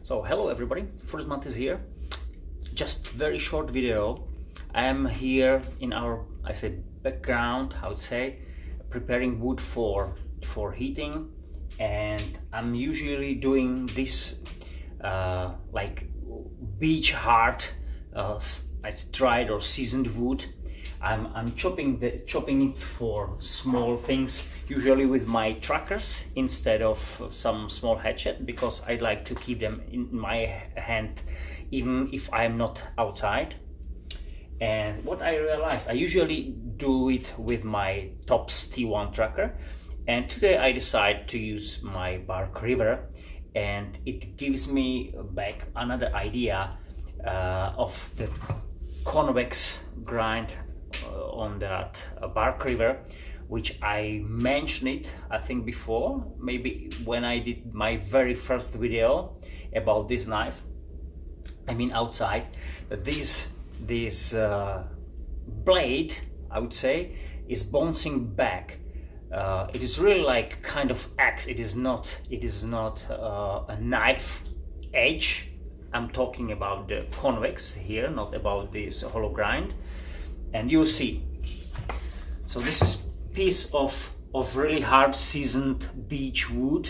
So hello everybody, First Month is here. Just very short video. I am here in our, background, I would say, preparing wood for heating, and I'm usually doing this like beech hard, dried or seasoned wood. I'm chopping it for small things, usually with my trackers instead of some small hatchet, because I like to keep them in my hand even if I'm not outside. And what I realized, I usually do it with my Tops T1 tracker, and today I decided to use my Bark River, and it gives me back another idea of the convex grind on that Bark River, which I mentioned it, I think, before, maybe when I did my very first video about this knife. I mean outside, that this blade, I would say, is bouncing back. It is really like kind of axe. It is not a knife edge. I'm talking about the convex here, not about this hollow grind. And you'll see. So this is piece of really hard seasoned beech wood.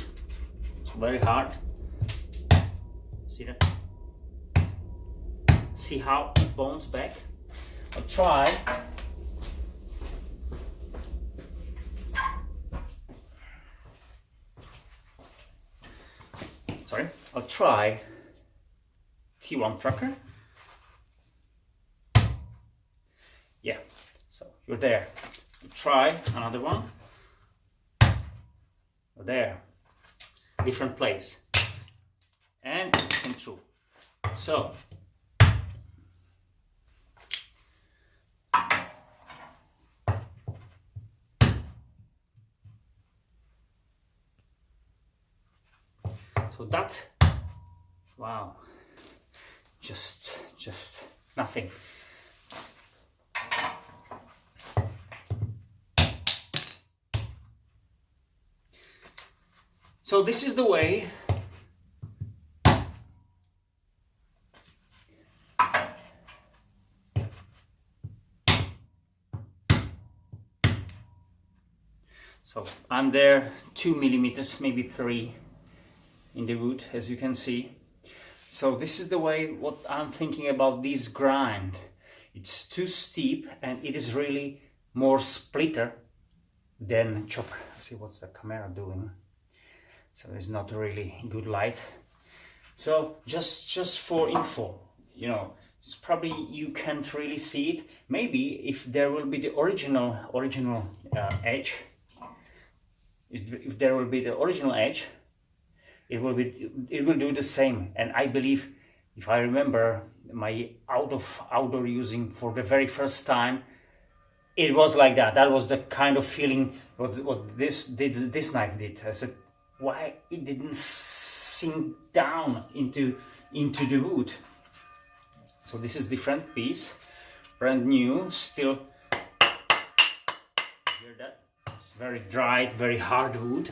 It's very hard. See that? See how it bounces back? I'll try. I'll try T1 tracker. Yeah, so you're there. Try another one. You're there. Different place. And it came through. So that, wow, just nothing. So this is the way so I'm there 2 millimeters, maybe 3 in the wood, as you can see. So this is the way what I'm thinking about this grind. It's too steep and it is really more splitter than chopper. See what's the camera doing. So it's not really good light. So just for info, you know, it's probably you can't really see it. Maybe if there will be the original edge, if there will be the original edge, it will do the same. And I believe, if I remember my outdoor using for the very first time, it was like that. That was the kind of feeling what this knife did. I said, why it didn't sink down into the wood. So this is different piece, brand new, still. Hear that? It's very dried, very hard wood.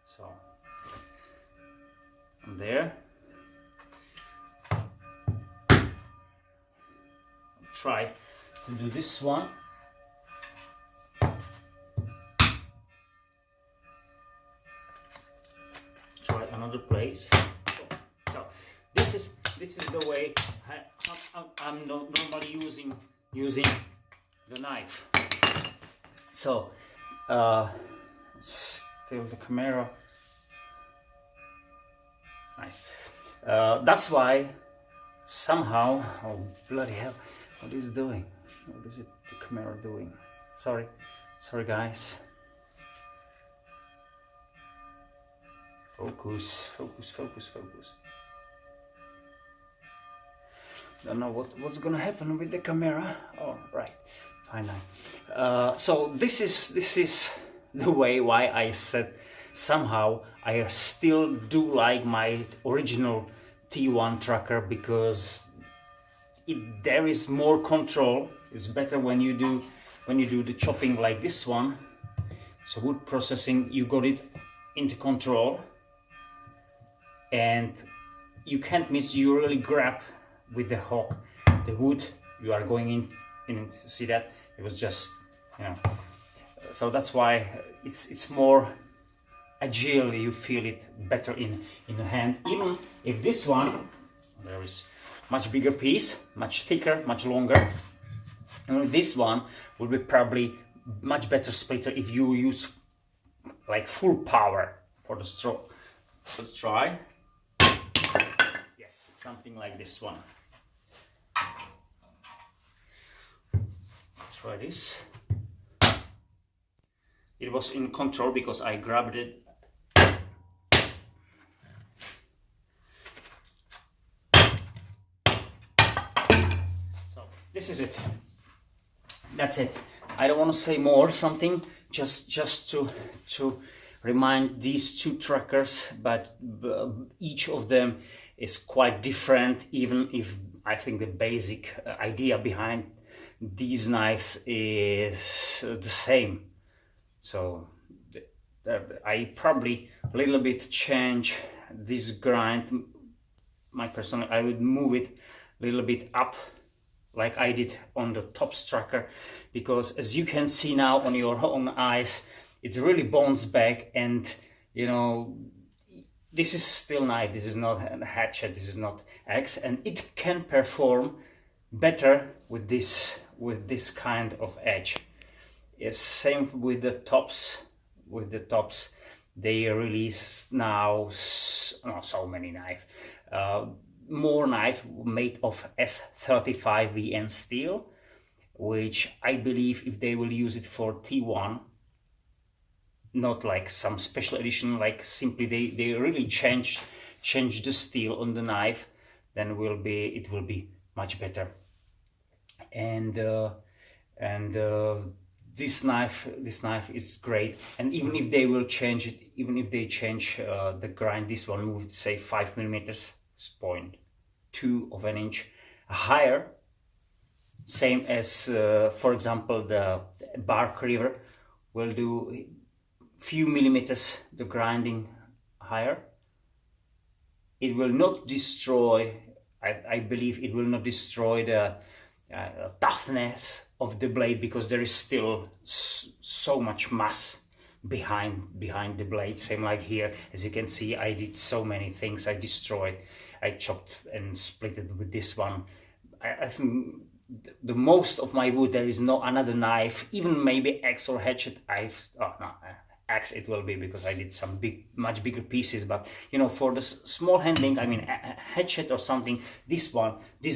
So I'm there. I'll try to do this one. Try another place. So this is the way I'm normally using the knife. So still the camera. Nice. That's why somehow, oh bloody hell, what is it doing? What is it the camera doing? Sorry guys. Focus. Don't know what's gonna happen with the camera. Oh right, fine now. So this is the way why I said somehow I still do like my original T1 tracker, because there is more control. It's better when you do the chopping like this one. So wood processing, you got it into control. and you can't miss. You really grab with the hook the wood you are going in. See that it was just, you know, so that's why it's more agile. You feel it better in the hand, even if this one there is much bigger piece, much thicker, much longer. And this one will be probably much better splitter if you use like full power for the stroke. Let's try. Yes, something like this one. Try this. It was in control because I grabbed it. So this is it. That's it. I don't want to say more. Something just to remind these two trackers, but each of them is quite different. Even if I think the basic idea behind these knives is the same. So I probably a little bit change this grind. My personal, I would move it a little bit up, like I did on the top tracker, because as you can see now on your own eyes, it really bounces back. And you know, this is still knife, this is not a hatchet, this is not axe, and it can perform better with this kind of edge. It's same with the tops. With the tops, they release now so many knives. More knives made of S35 VN steel, which I believe if they will use it for T1, not like some special edition, like simply they really change the steel on the knife, then it will be much better. And this knife is great. And even if they will change it, even if they change the grind, this one moved say 5 millimeters, 0.2 of an inch higher, same as for example the Bark River will do few millimeters the grinding higher. It will not destroy, I believe it will not destroy the toughness of the blade, because there is still so much mass behind the blade. Same like here, as you can see, I did so many things. I destroyed, I chopped and split it with this one. I think the most of my wood, there is no another knife, even maybe axe or hatchet. Axe it will be, because I did some much bigger pieces. But you know, for the small handling, I mean hatchet or something, this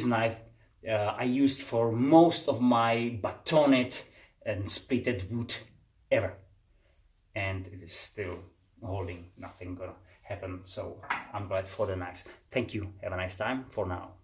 knife I used for most of my batoned and splitted wood ever, and it is still holding. Nothing gonna happen, so I'm glad for the knives. Thank you. Have a nice time. For now.